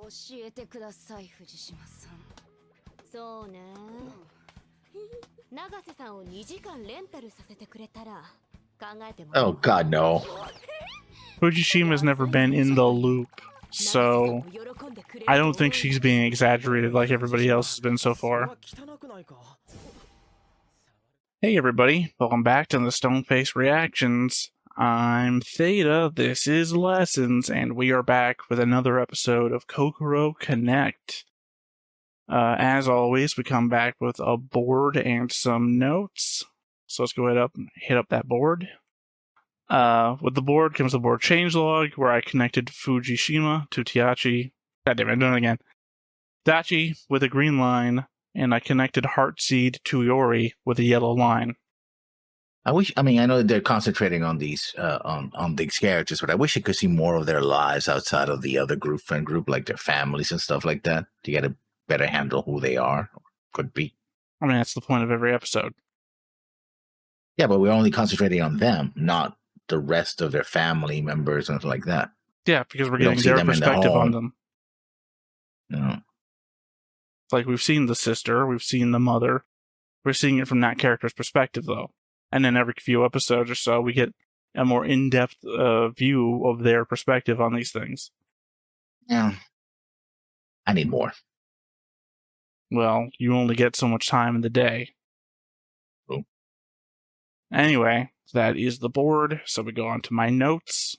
Oh God, no. Fujishima's never been in the loop, so I don't think she's being exaggerated like everybody else has been so far. Hey everybody, welcome back to the Stoneface Reactions. I'm Theta, this is Lessons, and we are back with another episode of Kokoro Connect. As always, we come back with a board and some notes. So let's go ahead and hit up that board. With the board comes the board changelog, where I connected Fujishima to Taichi. God damn it, I'm doing it again. Taichi with a green line, and I connected Heartseed to Iori with a yellow line. I know that they're concentrating on these on these characters, but I wish I could see more of their lives outside of the other friend group, like their families and stuff like that, to get a better handle who they are, or could be. I mean, that's the point of every episode. Yeah, but we're only concentrating on them, not the rest of their family members and like that. Yeah, because we're getting their perspective on them. No. It's like we've seen the sister, we've seen the mother. We're seeing it from that character's perspective, though. And then every few episodes or so, we get a more in-depth view of their perspective on these things. Yeah. I need more. Well, you only get so much time in the day. Oh. Anyway, that is the board, so we go on to my notes.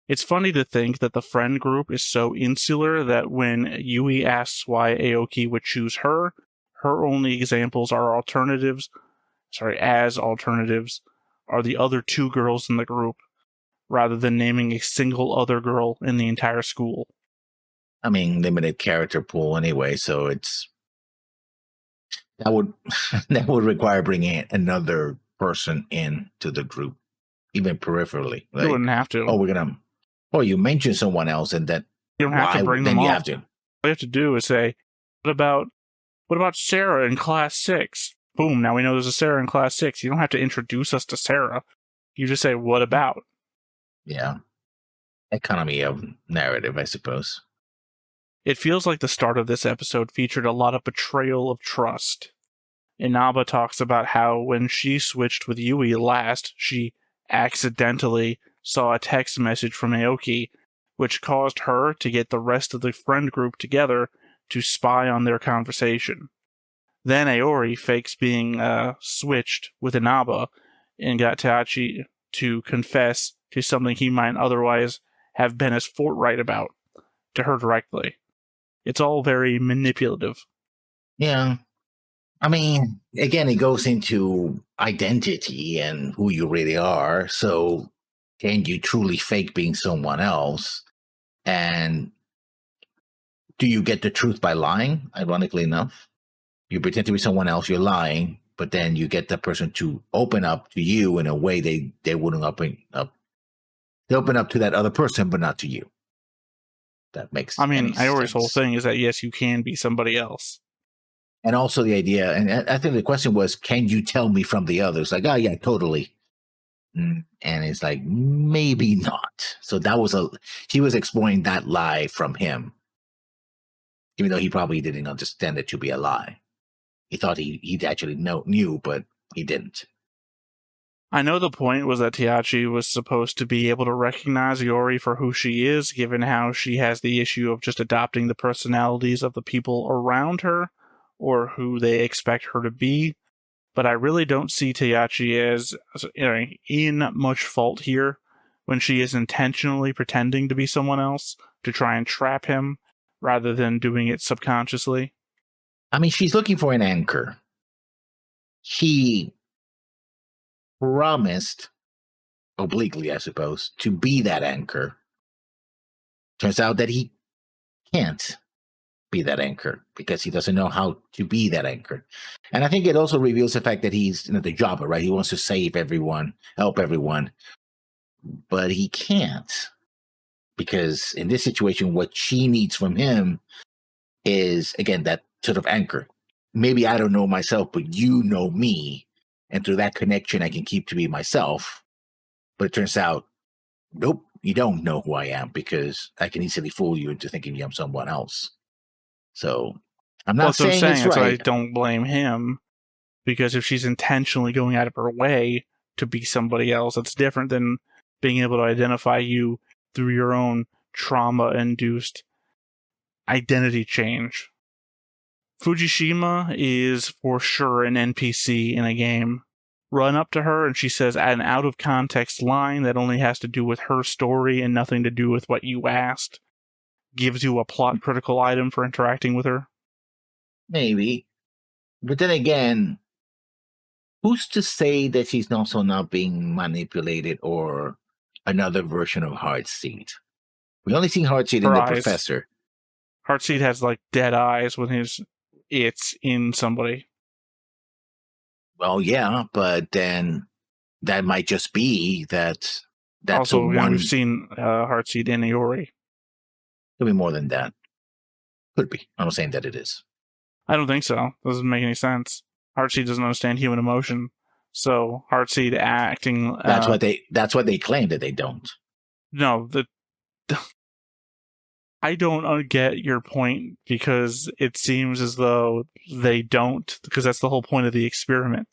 It's funny to think that the friend group is so insular that when Yui asks why Aoki would choose her, her only examples are alternatives are the other two girls in the group, rather than naming a single other girl in the entire school. I mean, limited character pool anyway, so that would require bringing another person into the group, even peripherally. Like, you wouldn't have to. You mention someone else, and that you don't have to bring them up. You have to. All you have to do is say, what about Sarah in class 6? Boom, now we know there's a Sarah in class 6. You don't have to introduce us to Sarah. You just say, what about? Yeah. Economy of narrative, I suppose. It feels like the start of this episode featured a lot of betrayal of trust. Inaba talks about how when she switched with Yui last, she accidentally saw a text message from Aoki, which caused her to get the rest of the friend group together to spy on their conversation. Then Aori fakes being switched with Inaba and got Taichi to confess to something he might otherwise have been as forthright about to her directly. It's all very manipulative. Yeah. I mean, again, it goes into identity and who you really are. So can you truly fake being someone else? And do you get the truth by lying, ironically enough? You pretend to be someone else, you're lying, but then you get the person to open up to you in a way they wouldn't open up. They open up to that other person, but not to you. That makes Aori's whole thing is that, yes, you can be somebody else. And also the idea, and I think the question was, can you tell me from the others? Like, oh, yeah, totally. And it's like, maybe not. So she was exploring that lie from him, even though he probably didn't understand it to be a lie. He thought he actually knew, but he didn't. I know the point was that Taichi was supposed to be able to recognize Iori for who she is, given how she has the issue of just adopting the personalities of the people around her, or who they expect her to be. But I really don't see Taichi as in much fault here, when she is intentionally pretending to be someone else to try and trap him, rather than doing it subconsciously. I mean, she's looking for an anchor. He promised, obliquely, I suppose, to be that anchor. Turns out that he can't be that anchor because he doesn't know how to be that anchor. And I think it also reveals the fact that he's the jobber, right? He wants to save everyone, help everyone, but he can't, because in this situation, what she needs from him is, again, that sort of anchor. Maybe I don't know myself, but you know me. And through that connection, I can keep to be myself. But it turns out, nope, you don't know who I am because I can easily fool you into thinking I'm someone else. So I'm Well, not that's what I'm saying saying. it's That's why I right. don't blame him, because if she's intentionally going out of her way to be somebody else, that's different than being able to identify you through your own trauma-induced identity change. Fujishima is for sure an NPC in a game. Run up to her and she says an out-of-context line that only has to do with her story and nothing to do with what you asked. Gives you a plot-critical item for interacting with her. Maybe. But then again, who's to say that she's also not being manipulated or another version of Heartseed? We only see Heartseed in Her the eyes. Professor. Heartseed has like dead eyes when it's in somebody. Well, yeah, but then that might just be that's a Also, we've one. seen Heartseed in Iori. Could be more than that. Could be. I'm not saying that it is. I don't think so. Doesn't make any sense. Heartseed doesn't understand human emotion, so Heartseed acting. That's what they. That's what they claim that they don't. No, I don't get your point because it seems as though they don't, because that's the whole point of the experiment.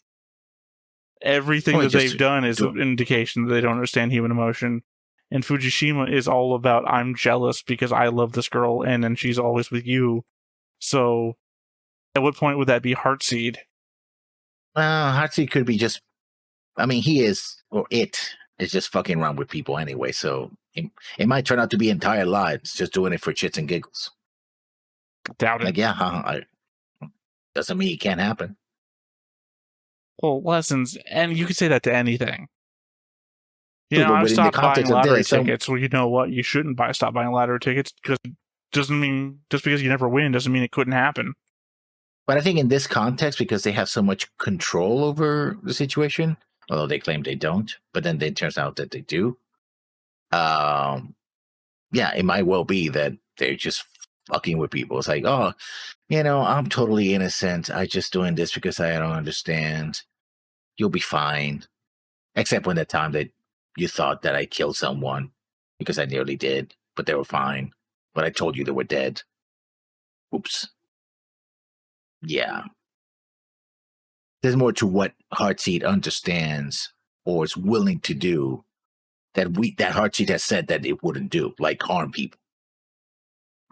Everything Only that just they've done is do. an indication that they don't understand human emotion. And Fujishima is all about, I'm jealous because I love this girl and then she's always with you. So at what point would that be Heartseed? Hatsi could be just. I mean, he is or it is just fucking around with people anyway. So it might turn out to be entire lives just doing it for shits and giggles. Doubt it. Like, yeah, doesn't mean it can't happen. Well, lessons, and you could say that to anything. You True, know, but I've within the stopped buying context of lottery this, tickets. Well, you know what? You shouldn't stop buying lottery tickets because doesn't mean just because you never win doesn't mean it couldn't happen. but I think in this context, because they have so much control over the situation, although they claim they don't, but then it turns out that they do. Yeah, it might well be that they're just fucking with people. It's like, oh, I'm totally innocent. I just doing this because I don't understand. You'll be fine. Except when the time that you thought that I killed someone because I nearly did, but they were fine. But I told you they were dead. Oops. Yeah. There's more to what Heartseed understands or is willing to do that Heartseed has said that it wouldn't do, like harm people.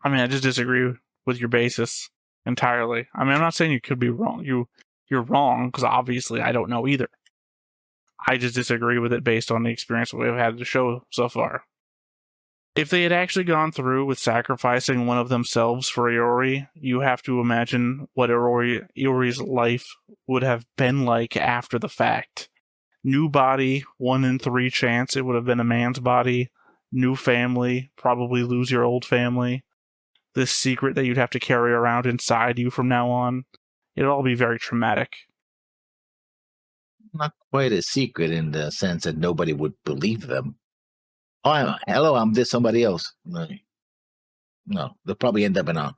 I mean, I just disagree with your basis entirely. I mean, I'm not saying you could be wrong. You're wrong because obviously I don't know either. I just disagree with it based on the experience we've had the show so far. If they had actually gone through with sacrificing one of themselves for Iori, you have to imagine what Iori's life would have been like after the fact. New body, 1 in 3 chance it would have been a man's body. New family, probably lose your old family. This secret that you'd have to carry around inside you from now on. It'd all be very traumatic. Not quite a secret in the sense that nobody would believe them. Oh, hello, I'm this somebody else. No, they'll probably end up in a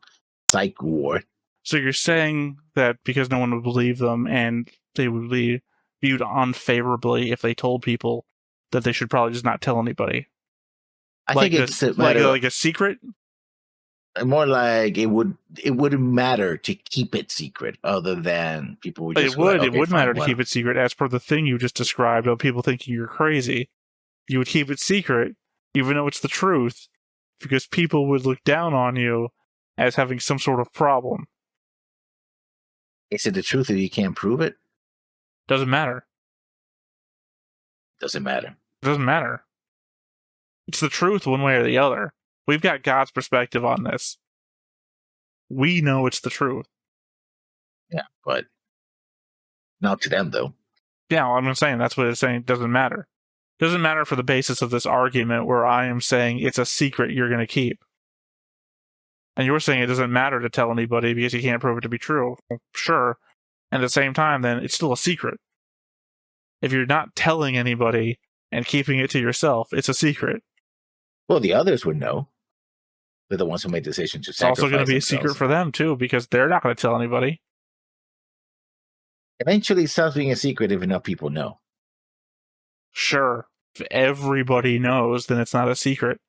psych ward. So you're saying that because no one would believe them and they would be viewed unfavorably if they told people that they should probably just not tell anybody. I think it's a matter like a secret. more like it wouldn't matter to keep it secret other than people would just It would matter to keep it secret as per the thing you just described of people thinking you're crazy. You would keep it secret even though it's the truth because people would look down on you as having some sort of problem. Is it the truth if you can't prove it? Doesn't matter. Doesn't matter. Doesn't matter. It's the truth one way or the other. We've got God's perspective on this. We know it's the truth. Yeah, but not to them though. Yeah, well, I'm saying that's what it's saying. It doesn't matter. It doesn't matter for the basis of this argument where I am saying it's a secret you're going to keep. And you're saying it doesn't matter to tell anybody because you can't prove it to be true. Well, sure. And at the same time, then it's still a secret. If you're not telling anybody and keeping it to yourself, it's a secret. Well, the others would know. They're the ones who made the decision to It's sacrifice also going to be themselves. a secret for them, too, because they're not going to tell anybody. Eventually, it stops being a secret if enough people know. Sure. If everybody knows, then it's not a secret.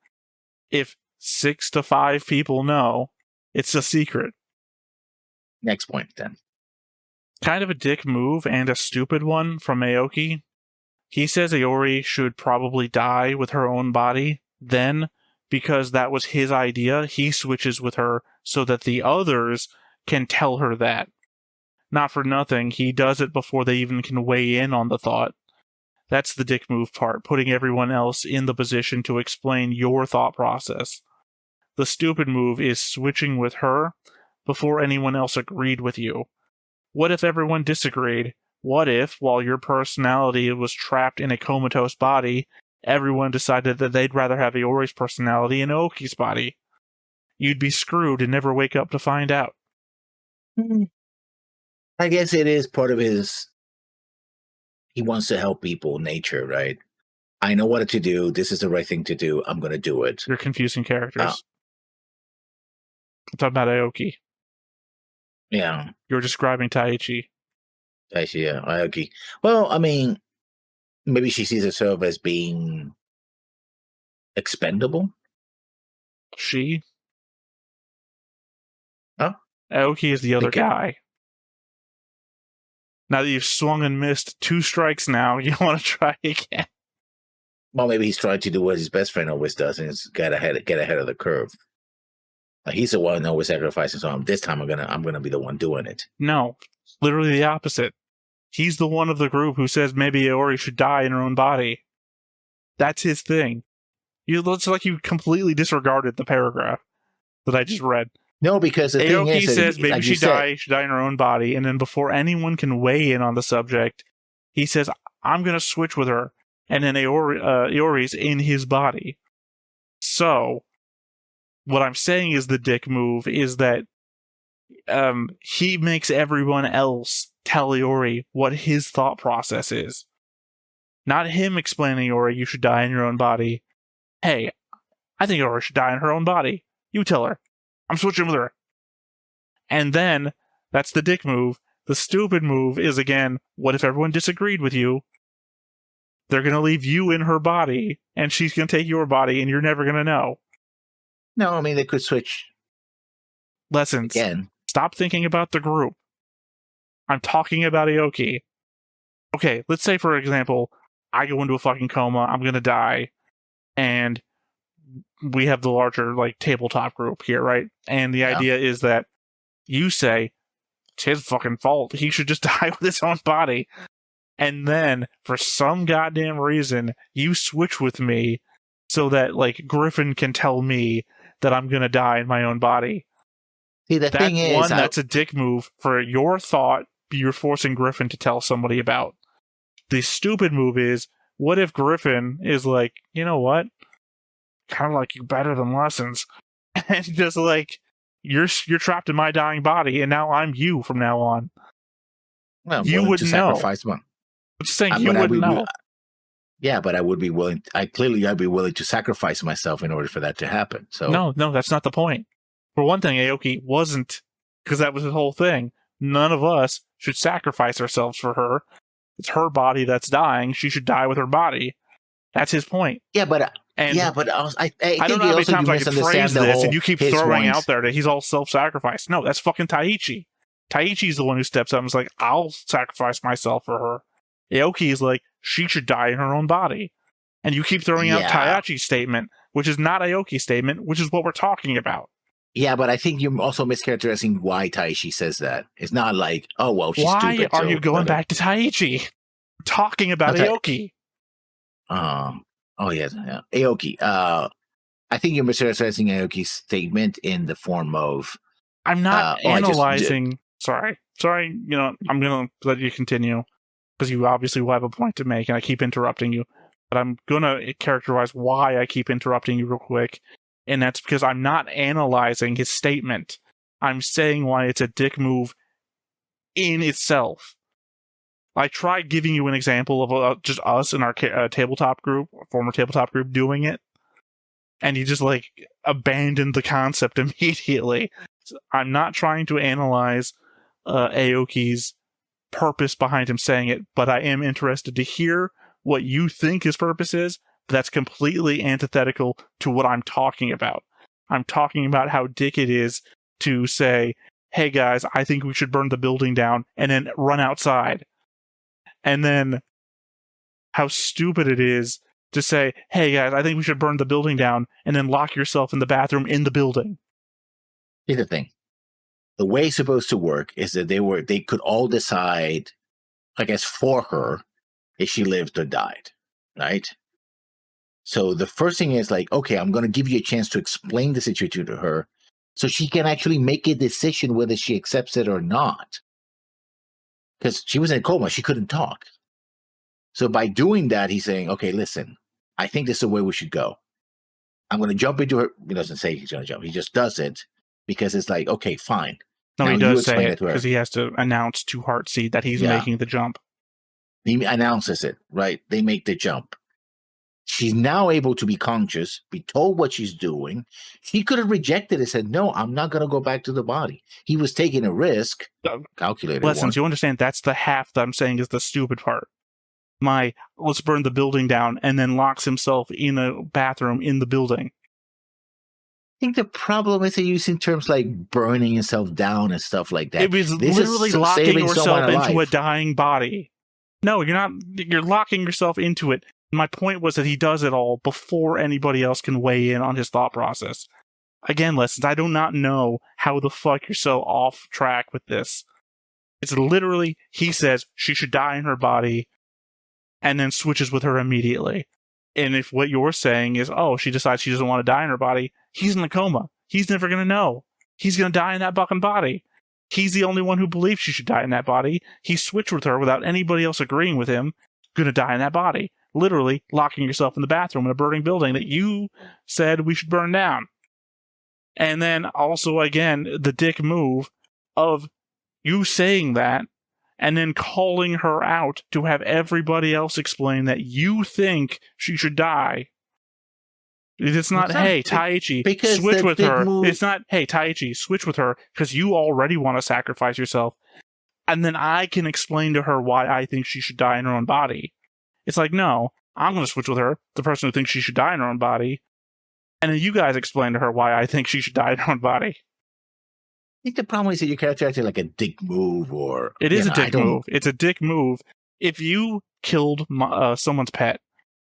If 6 to 5 people know, it's a secret. Next point, then. Kind of a dick move and a stupid one from Aoki. He says Aori should probably die with her own body. Then, because that was his idea, he switches with her so that the others can tell her that. Not for nothing, he does it before they even can weigh in on the thought. That's the dick move part, putting everyone else in the position to explain your thought process. The stupid move is switching with her before anyone else agreed with you. What if everyone disagreed? What if, while your personality was trapped in a comatose body, everyone decided that they'd rather have Aori's personality in Aoki's body? You'd be screwed and never wake up to find out. I guess it is part of his... He wants to help people, nature, right? I know what to do. This is the right thing to do. I'm going to do it. You're confusing characters. I'm talking about Aoki. Yeah. You're describing Taichi. Taichi, yeah. Aoki. Well, I mean, maybe she sees herself as being expendable. She? Huh? Aoki is the other guy. Now that you've swung and missed 2 strikes now, you want to try again. Well, maybe he's trying to do what his best friend always does, and it's get ahead of the curve. He's the one always sacrificing, so this time I'm gonna be the one doing it. No, literally the opposite. He's the one of the group who says maybe Aori should die in her own body. That's his thing. It's like you completely disregarded the paragraph that I just read. No, because the thing is, Aoki says maybe she should die in her own body, and then before anyone can weigh in on the subject, he says, I'm going to switch with her, and then Aori's in his body. So, what I'm saying is the dick move is that he makes everyone else tell Aori what his thought process is. Not him explaining Aori, you should die in your own body. Hey, I think Aori should die in her own body. You tell her. I'm switching with her. And then, that's the dick move. The stupid move is, again, what if everyone disagreed with you? They're going to leave you in her body, and she's going to take your body, and you're never going to know. No, I mean, they could switch. Lessons. Again. Stop thinking about the group. I'm talking about Aoki. Okay, let's say, for example, I go into a fucking coma, I'm going to die, and we have the larger tabletop group here, right? And the idea is that you say it's his fucking fault. He should just die with his own body. And then for some goddamn reason, you switch with me so that Griffin can tell me that I'm gonna die in my own body. See, the thing is, that's a dick move for your thought. You're forcing Griffin to tell somebody about. The stupid move is, what if Griffin is like, you know what? Kind of like you better than Lessons, and just you're trapped in my dying body, and now I'm you from now on. Well, you wouldn't know. Sacrifice one. I'm just saying you wouldn't know. Yeah, but I would be willing. I'd be willing to sacrifice myself in order for that to happen. So no, that's not the point. For one thing, Aoki wasn't, because that was his whole thing. None of us should sacrifice ourselves for her. It's her body that's dying. She should die with her body. That's his point. Yeah, but I don't know how many times I can phrase this, and you keep throwing out there that he's all self-sacrificed. No, that's fucking Taichi. Taichi's the one who steps up and is like, I'll sacrifice myself for her. Aoki is like, she should die in her own body. And you keep throwing out Taichi's statement, which is not Aoki's statement, which is what we're talking about. Yeah, but I think you're also mischaracterizing why Taichi says that. It's not like, oh, well, she's why stupid. Why are you going back to Taichi? We're talking about Aoki. Oh, yes. Yeah. Aoki. I think you're mischaracterizing Aoki's statement in the form of... I'm not analyzing... Sorry. I'm going to let you continue, because you obviously will have a point to make, and I keep interrupting you. But I'm going to characterize why I keep interrupting you real quick, and that's because I'm not analyzing his statement. I'm saying why it's a dick move in itself. I tried giving you an example of just us in our tabletop group, former tabletop group, doing it, and you just abandoned the concept immediately. I'm not trying to analyze Aoki's purpose behind him saying it, but I am interested to hear what you think his purpose is, but that's completely antithetical to what I'm talking about. I'm talking about how dick it is to say, hey guys, I think we should burn the building down, and then run outside. And then how stupid it is to say, hey guys, I think we should burn the building down, and then lock yourself in the bathroom in the building. Here's the thing. The way it's supposed to work is that they could all decide, I guess, for her if she lived or died, right? So the first thing is like, okay, I'm going to give you a chance to explain the situation to her so she can actually make a decision whether she accepts it or not. Because she was in a coma, she couldn't talk. So by doing that, he's saying, okay, listen, I think this is the way we should go. I'm going to jump into her. He doesn't say he's going to jump. He just does it because it's like, okay, fine. No, Now he you does say explain it to her. because he has to announce to Heartseed that he's Yeah. making the jump. He announces it, right? They make the jump. She's now able to be conscious, be told what she's doing. She could have rejected it and said, no, I'm not going to go back to the body. He was taking a risk, calculated Lessons, one. you understand that's the half that I'm saying is the stupid part. Let's burn the building down, and then locks himself in a bathroom in the building. I think the problem is they use in terms like burning yourself down and stuff like that. It was This literally is locking saving yourself someone into a alive. dying body. No, you're not. You're locking yourself into it. My point was that he does it all before anybody else can weigh in on his thought process. Again, Lessons, I do not know how the fuck you're so off track with this. It's literally, he says she should die in her body, and then switches with her immediately. And if what you're saying is, oh, she decides she doesn't want to die in her body, he's in a coma. He's never going to know. He's going to die in that fucking body. He's the only one who believes she should die in that body. He switched with her without anybody else agreeing with him. Going to die in that body. Literally locking yourself in the bathroom in a burning building that you said we should burn down. And then also, again, the dick move of you saying that and then calling her out to have everybody else explain that you think she should die. It's not, hey, Taichi, switch with her. It's not, hey, Taichi, switch with her because you already want to sacrifice yourself. And then I can explain to her why I think she should die in her own body. It's like, no, I'm going to switch with her, the person who thinks she should die in her own body. And then you guys explain to her why I think she should die in her own body. I think the problem is that you characterize it like a dick move or... It is a dick move. It's a dick move. If you killed someone's pet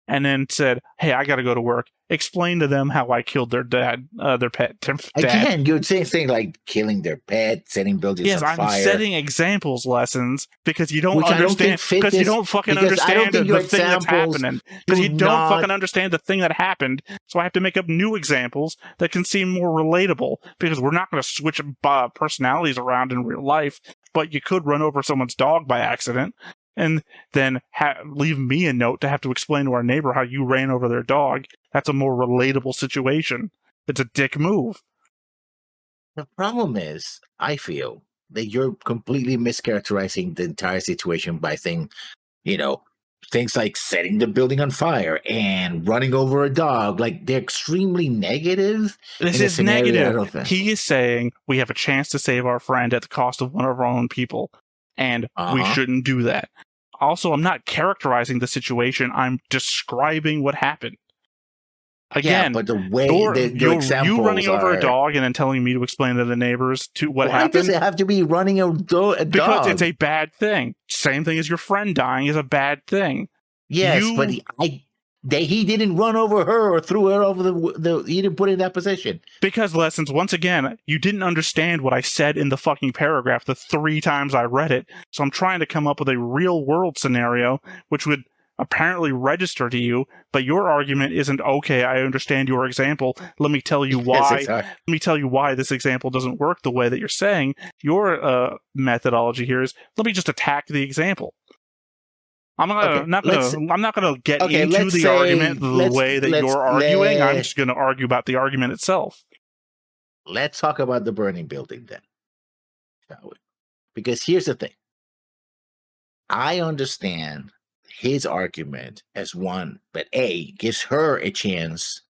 and then said, hey, I got to go to work, explain to them how I killed their pet. Again, you're saying like killing their pet, setting buildings on fire. Yes, I'm setting examples, Lessons, because you don't understand, because you don't fucking understand the thing that's happening. Because you don't fucking understand the thing that happened, so I have to make up new examples that can seem more relatable, because we're not going to switch personalities around in real life, but you could run over someone's dog by accident, and then leave me a note to have to explain to our neighbor how you ran over their dog. That's a more relatable situation. It's a dick move. The problem is, I feel that you're completely mischaracterizing the entire situation by saying, things like setting the building on fire and running over a dog. Like, they're extremely negative. This is negative. He is saying we have a chance to save our friend at the cost of one of our own people. And we shouldn't do that. Also, I'm not characterizing the situation. I'm describing what happened. Again, but the way you running over a dog and then telling me to explain to the neighbors what happened. Why does it have to be running a dog? Because it's a bad thing. Same thing as your friend dying is a bad thing. Yes, but he didn't run over her or threw her over he didn't put it in that position. Because, Lessons, once again, you didn't understand what I said in the fucking paragraph the 3 times I read it, so I'm trying to come up with a real-world scenario which would apparently register to you, but your argument isn't, okay, I understand your example, let me tell you why. Let me tell you why this example doesn't work the way that you're saying. Your methodology here is, let me just attack the example. I'm not gonna get into the argument the way that you're arguing. I'm just gonna argue about the argument itself. Let's talk about the burning building then, shall we? Because here's the thing. I understand his argument as one that gives her a chance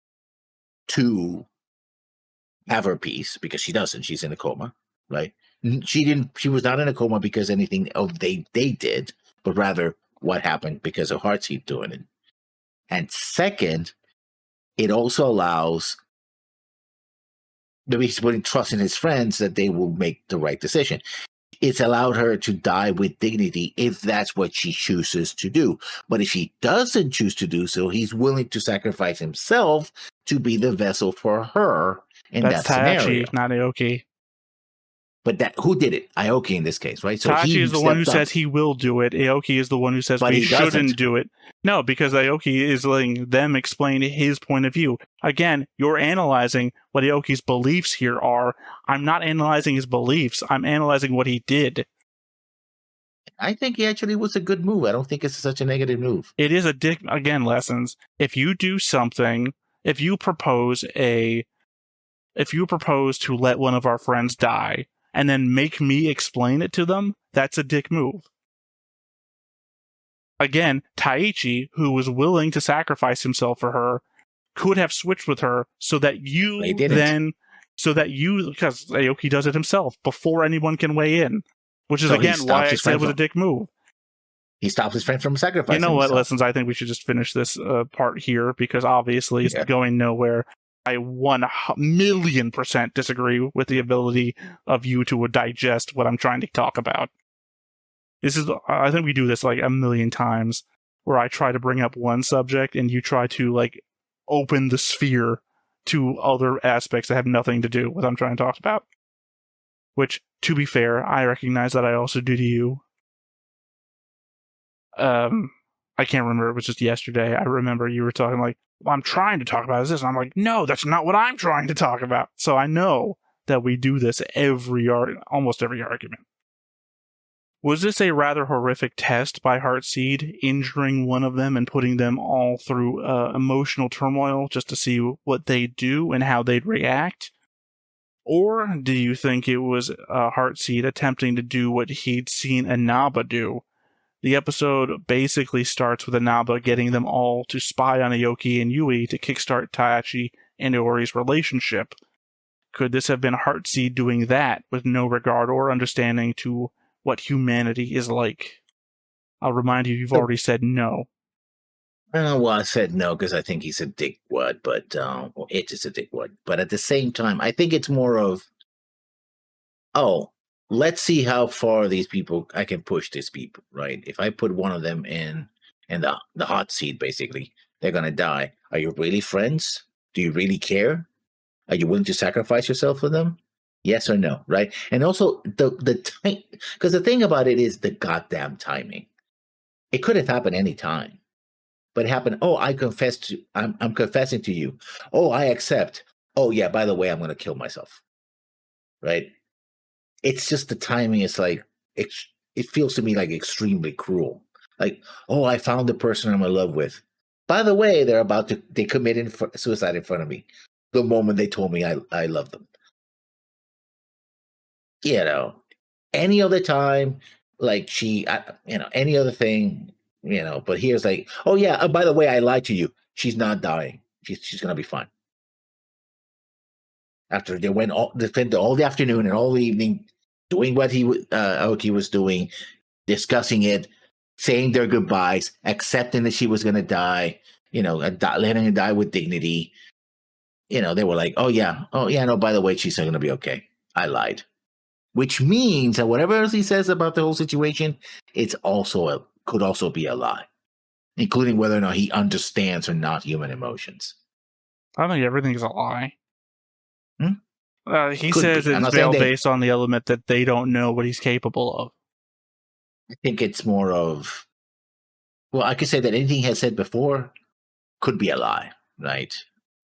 to have her peace, because she doesn't. She's in a coma, right? She was not in a coma because anything they did, but rather what happened because of Heartseed doing it. And second, it also allows, maybe he's putting trust in his friends that they will make the right decision. It's allowed her to die with dignity if that's what she chooses to do. But if she doesn't choose to do so, he's willing to sacrifice himself to be the vessel for her in That's that scenario. Taichi, not Aoki. But that, who did it? Aoki in this case, right? So Taichi he is the one who stepped up. says he will do it. Aoki is the one who says But we he shouldn't doesn't. do it. No, because Aoki is letting them explain his point of view. Again, you're analyzing what Aoki's beliefs here are. I'm not analyzing his beliefs. I'm analyzing what he did. I think he actually was a good move. I don't think it's such a negative move. It is a dick, again, lessons. If you do something, if you propose to let one of our friends die and then make me explain it to them, that's a dick move. Again, Taichi, who was willing to sacrifice himself for her, could have switched with her so that you because Aoki does it himself before anyone can weigh in, which is So again why I said it was a dick move. He stops his friend from sacrificing You know what, himself. lessons? I think we should just finish this part here because obviously it's going nowhere. I 1,000,000% disagree with the ability of you to digest what I'm trying to talk about. I think we do this like 1,000,000 times, where I try to bring up one subject and you try to like open the sphere to other aspects that have nothing to do with what I'm trying to talk about. Which, to be fair, I recognize that I also do to you. I can't remember, it was just yesterday. I remember you were talking like, well, I'm trying to talk about this, and I'm like, no, that's not what I'm trying to talk about. So I know that we do this almost every argument. Was this a rather horrific test by Heartseed, injuring one of them and putting them all through emotional turmoil just to see what they'd do and how they'd react? Or do you think it was Heartseed attempting to do what he'd seen Inaba do? The episode basically starts with Inaba getting them all to spy on Aoki and Yui to kickstart Taichi and Iori's relationship. Could this have been Heartseed doing that with no regard or understanding to what humanity is like? I'll remind you, you've already said no. Well, I said no because I think he's a dickwad, but it is a dickwad. But at the same time, I think it's more of, let's see how far I can push these people, right? If I put one of them in the hot seat, basically, they're gonna die. Are you really friends? Do you really care? Are you willing to sacrifice yourself for them? Yes or no, right? And also the time, because the thing about it is the goddamn timing. It could have happened any time, but it happened. Oh, I'm confessing to you. Oh, I accept. Oh yeah, by the way, I'm gonna kill myself. Right? It's just the timing is like it feels to me like extremely cruel. Like, oh, I found the person I'm in love with. By the way, they committed suicide in front of me the moment they told me I love them. You know, any other time, like any other thing, but here's like, oh yeah, by the way, I lied to you. She's not dying. She's gonna be fine. After they spent all the afternoon and all the evening doing what Aoki was doing, discussing it, saying their goodbyes, accepting that she was gonna die, letting her die with dignity. They were like, oh yeah, no, by the way, she's gonna be okay. I lied. Which means that whatever else he says about the whole situation, could also be a lie, including whether or not he understands or not human emotions. I think everything's a lie. He says be. it's veiled based on the element that they don't know what he's capable of. I think it's more of, well, I could say that anything he has said before could be a lie, right?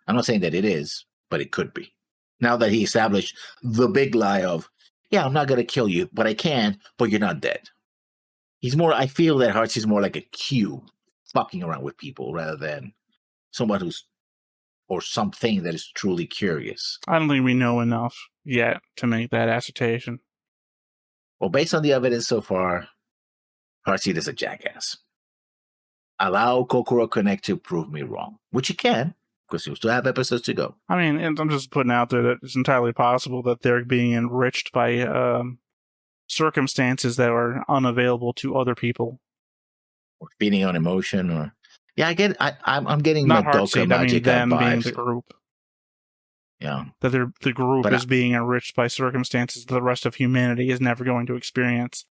I'm not saying that it is, but it could be. Now that he established the big lie of, yeah, I'm not going to kill you, but I can, but you're not dead. I feel that Hearts is more like a cube fucking around with people rather than someone or something that is truly curious. I don't think we know enough yet to make that assertion. Well, based on the evidence so far, Heartseed is a jackass. Allow Kokoro Connect to prove me wrong, which you can, because you still have episodes to go. I mean, and I'm just putting out there that it's entirely possible that they're being enriched by circumstances that are unavailable to other people. or feeding on emotion, or I'm getting Not Madoka Heartseed. I mean Magica them being the vibes. group. Yeah, That the group but is being enriched by circumstances that the rest of humanity is never going to experience.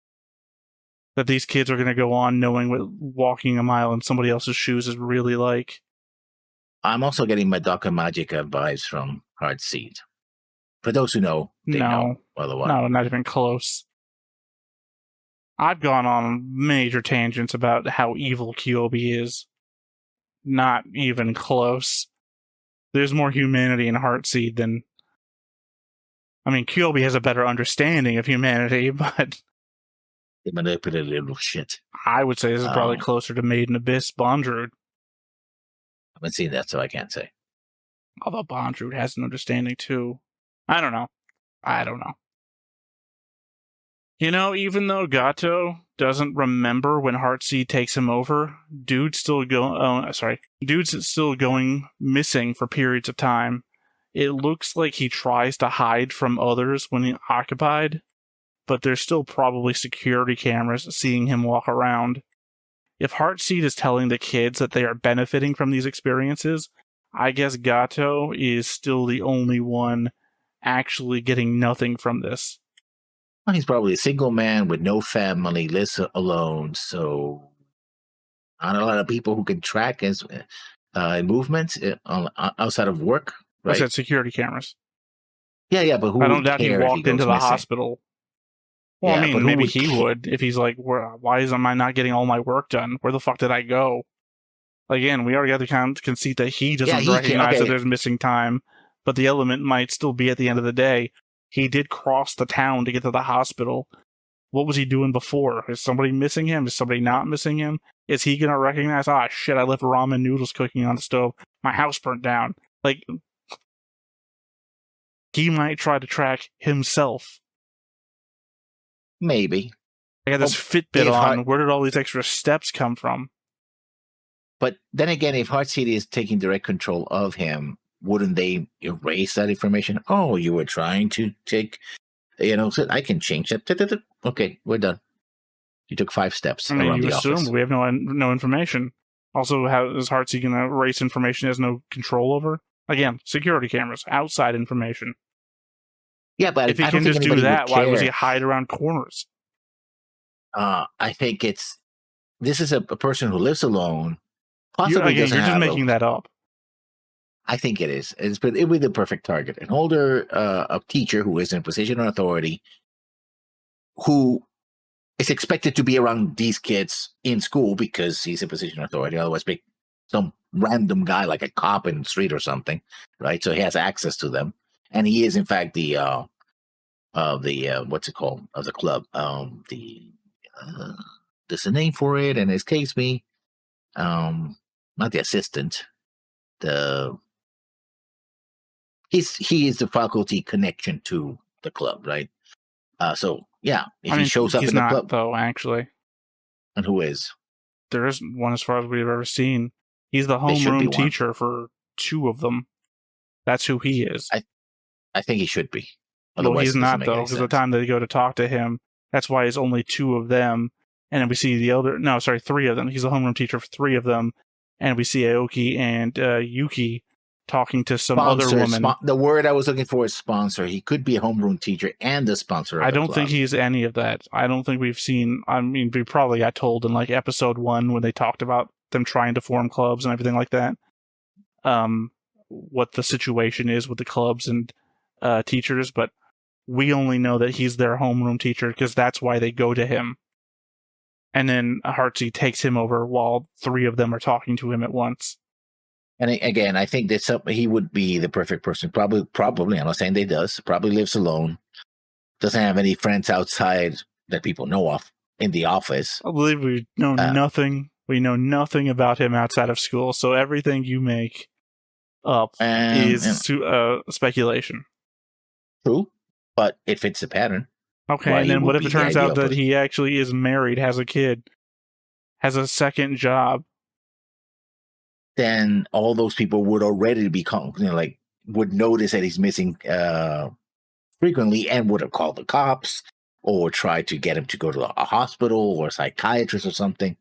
That these kids are going to go on knowing what walking a mile in somebody else's shoes is really like. I'm also getting Madoka Magica vibes from Heartseed. For those who know, they know. Otherwise, No, not even close. I've gone on major tangents about how evil Kyobi is. Not even close. There's more humanity in Heartseed than... I mean, Kyobi has a better understanding of humanity, but... they manipulate little shit. I would say this is probably closer to Maiden Abyss Bondrewd. I haven't seen that, so I can't say. Although Bondrewd has an understanding too. I don't know. You know, even though Gato doesn't remember when Heartseed takes him over, dude's still going missing for periods of time. It looks like he tries to hide from others when occupied, but there's still probably security cameras seeing him walk around. If Heartseed is telling the kids that they are benefiting from these experiences, I guess Gato is still the only one actually getting nothing from this. Well, he's probably a single man with no family, lives alone, so not a lot of people who can track his movements outside of work, right? I said security cameras. Yeah, but who I don't would doubt he care if he walked into goes the missing? hospital. Well, Yeah, I but mean, who maybe would he would if he's like, why am I not getting all my work done? Where the fuck did I go? Again, we already got the conceit that he doesn't recognize that there's missing time, but the element might still be at the end of the day. He did cross the town to get to the hospital. What was he doing before? Is somebody missing him? Is somebody not missing him? Is he going to recognize, shit, I left ramen noodles cooking on the stove. My house burnt down. Like, he might try to track himself. Maybe. I got this Fitbit on. Where did all these extra steps come from? But then again, if Heartseed is taking direct control of him, wouldn't they erase that information? Oh, you were trying to take, so I can change that. Okay, we're done. You took 5 steps around the office. We have no information. Also, how is Heartseed going to erase information he has no control over? Again, security cameras, outside information. Yeah, but if he can just do that, why was he hide around corners? I think this is a person who lives alone. Possibly you're just making that up. I think it is. It would be the perfect target. An older a teacher who is in a position of authority, who is expected to be around these kids in school because he's in a position of authority. Otherwise, be some random guy like a cop in the street or something, right? So he has access to them, and he is in fact the what's it called, of the club. There's a name for it, and it escapes me. Not the assistant. He is the faculty connection to the club, right? So yeah, if he shows up in the club, though, actually. And who is? There isn't one as far as we've ever seen. He's the homeroom teacher for 2 of them. That's who he is. I think he should be. Well, he's not, though, because the time they go to talk to him, that's why it's only 2 of them. And then we see 3 of them. He's the homeroom teacher for 3 of them. And we see Aoki and Yuki talking to some other woman. The word I was looking for is sponsor. He could be a homeroom teacher and the sponsor of I don't think he's any of that. I don't think we've seen... I mean, we probably got told in like episode 1 when they talked about them trying to form clubs and everything like that. What the situation is with the clubs and teachers, but we only know that he's their homeroom teacher because that's why they go to him. And then Heartseed takes him over while 3 of them are talking to him at once. And again, I think that he would be the perfect person. Probably. I'm not saying that he does. Probably lives alone. Doesn't have any friends outside that people know of in the office. I believe we know nothing. We know nothing about him outside of school. So everything you make up is speculation. True, but it fits the pattern. Okay, and then what if it turns out that he actually is married, has a kid, has a second job? Then all those people would already be, would notice that he's missing frequently and would have called the cops or tried to get him to go to a hospital or a psychiatrist or something.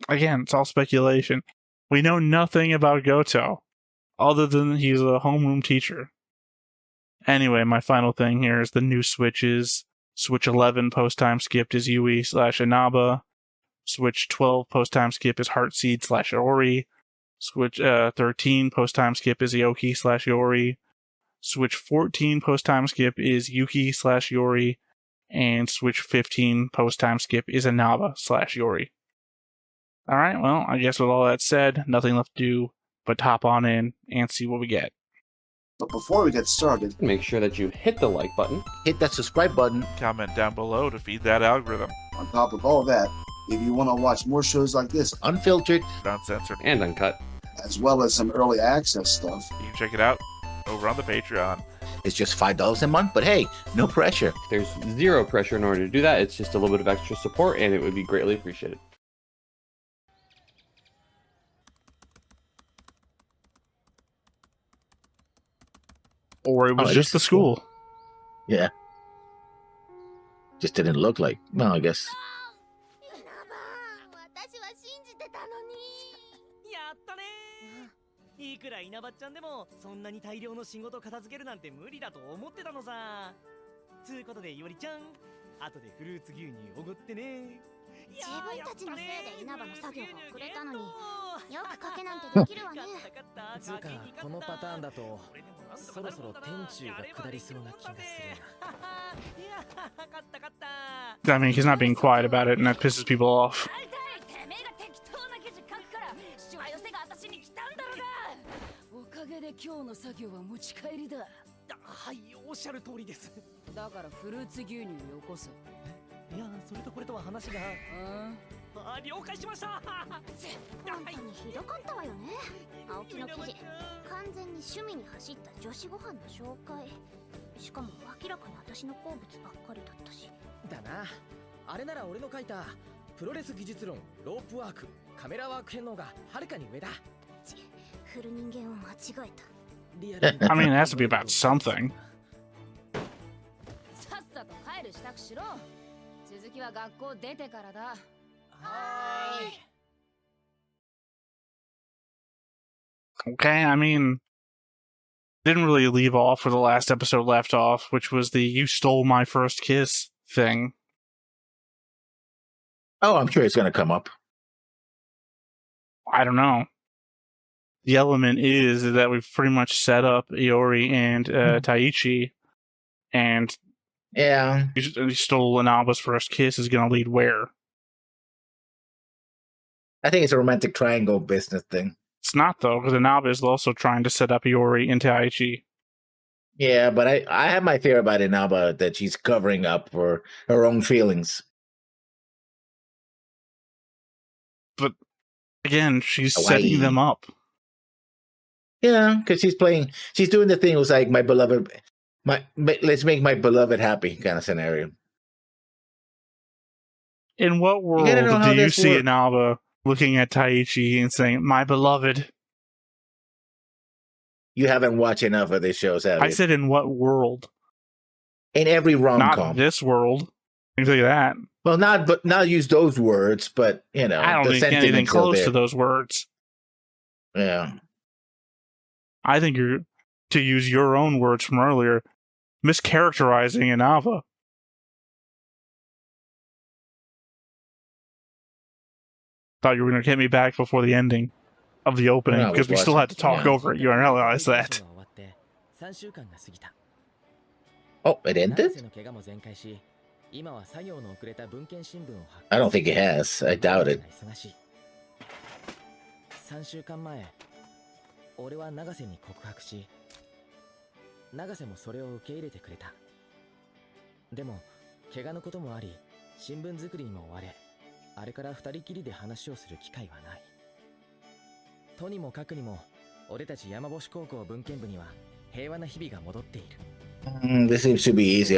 Again, it's all speculation. We know nothing about Goto, other than he's a homeroom teacher. Anyway, my final thing here is the new switches. Switch 11 post-time skipped is Yui/Inaba. Switch 12 post-time skip is Heartseed/Ori. Switch 13 post-time skip is Yoki/Yori. Switch 14 post-time skip is Yuki/Yori. And Switch 15 post-time skip is Inaba/Yori. Alright, well, I guess with all that said, nothing left to do but hop on in and see what we get. But before we get started, Make sure that you hit the like button. Hit that subscribe button. Comment down below to feed that algorithm. on top of all that, if you want to watch more shows like this, Unfiltered. Uncensored. And uncut. as well as some early access stuff, You can check it out over on the Patreon. It's just $5 a month, but hey, no pressure. There's zero pressure in order to do that. It's just a little bit of extra support, and it would be greatly appreciated. Or it was Oh, it just is the school. Yeah. Just didn't look like. Well, I guess. 私は信じてたのに。やったねいくら稲葉ちゃんでもそんなに大量の仕事片付けるなんて無理だと思ってたのさ。つうことでいおりちゃん、後でフルーツ牛乳おごってね。自分たちのせいで稲葉の作業が遅れたのに、よく賭けなんてできるわね。つうかこのパターンだとそろそろ天中が下りそうな気がするな。いや、勝った勝った。 I mean, he's not being quiet about it, and that pisses people off. てめえが適当な記事書くからしわ寄せが私に来たんだろうが。おかげで今日の作業は持ち帰りだ。はい、おっしゃる通りです。だからフルーツ牛乳よこせ。いや、それとこれとは話が。あ、了解しました。本当にひどかったわよね。青木の記事、完全に趣味に走った女子ご飯の紹介。しかも明らかに私の好物ばっかりだったし。だな。あれなら俺の書いたプロレス技術論、ロープワーク、カメラワーク編の方がはるかに上だ。振る人間を間違えた。リアルに I mean, it has to be about something. さっさと帰る支度しろ。続きは学校出てからだ。はーい。 Okay, I mean, didn't really leave off where the last episode left off, which was the "you stole my first kiss" thing. Oh, I'm sure it's going to come up. I don't know. The element is that we've pretty much set up Iori and Taichi, and Yeah. you stole Inaba's first kiss is going to lead where? I think it's a romantic triangle business thing. It's not, though, because Inaba is also trying to set up Iori and Taichi. Yeah, but I have my fear about Inaba that she's covering up for her own feelings. But again, she's Hawaii. setting them up. Yeah, because she's doing the thing. It was like let's make my beloved happy kind of scenario. In what world gotta know how do you this see works. Inaba looking at Taichi and saying, "My beloved"? You haven't watched enough of these shows, have you? I said, in what world? In every Not rom-com. this world. I can tell you that. Well, not use those words, but I don't the think anything sentiment's still close there. to those words. Yeah. I think you're, to use your own words from earlier, mischaracterizing Inaba. Thought you were going to get me back before the ending of the opening, No, I was because we still watching. had to talk Yeah. over it. You realize that. 終わって3週間が過ぎた。 Oh, it 永 ended? 瀬の怪我も全開し、今は作業の遅れた文献新聞を発 I don't think it has. I doubt it. 忙しい。3週間前、俺は永瀬に告白し、永瀬もそれを受け入れてくれた。でも、怪我のこともあり、新聞作りにも追われ、あれから二人きりで話をする機会はない。とにもかくにも、俺たち山星高校文献部には平和な日々が戻っている。This seems to be easy.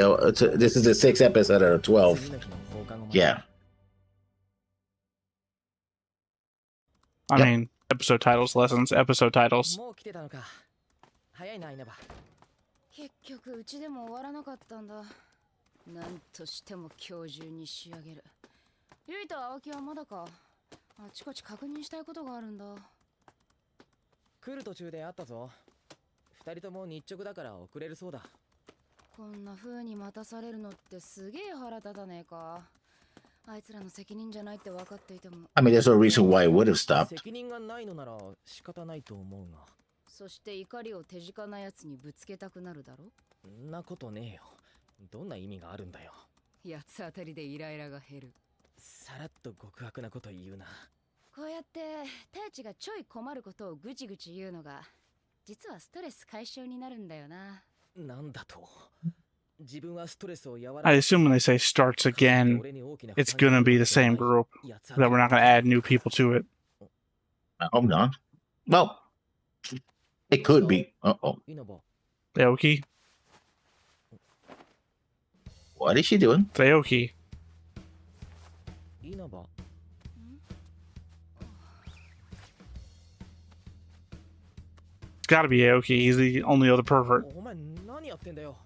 This is the 6th episode out of 12. 次の日の放課後まで Yeah. I Yep. mean, episode titles, lessons, episode titles. もう来てたのか。早いな、稲葉。結局うちでも終わらなかったんだ。なんとしても今日中に仕上げる。ゆいと青木はまだか。あちこち確認したいことがあるんだ。来る途中で会ったぞ。二人とも日直だから遅れるそうだ。こんな風に待たされるのってすげえ腹立たねえか。あいつらの責任じゃないって分かっていても。 I mean, there's no reason why it would have stopped. 責任がないのなら仕方ないと思うが。そして怒りを手近なやつにぶつけたくなるだろ。んなことねえよ。どんな意味があるんだよ。やつあたりでイライラが減る。さらっと極悪なこと言うな。こうやって太一がちょい困ることをぐちぐち言うのが実はストレス解消になるんだよな。なんだと。自分はストレスを和ら I assume when they say starts again, it's gonna be the same group. That we're not gonna add new people to it. I hope not. Well, it could be. Uh-oh. Aoki? What is she doing? It's Aoki. 稲葉 It's gotta be Aoki. He's the only other pervert. お前何やってんだよ。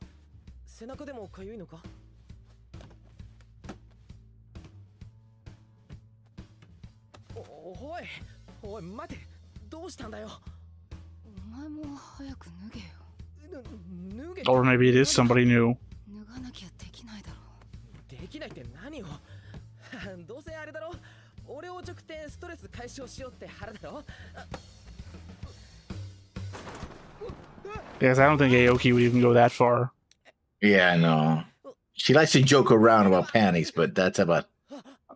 背中でもかゆいのか。おいおい待て。どうしたんだよ。お前も早く脱げよ。脱げ Or maybe it is somebody new. 脱がなきゃできないだろ。できないって何を。どうせあれだろ。俺を直転ストレス解消しようって腹だろ。 Because I don't think Aoki would even go that far. Yeah, no. She likes to joke around about panties, but that's about...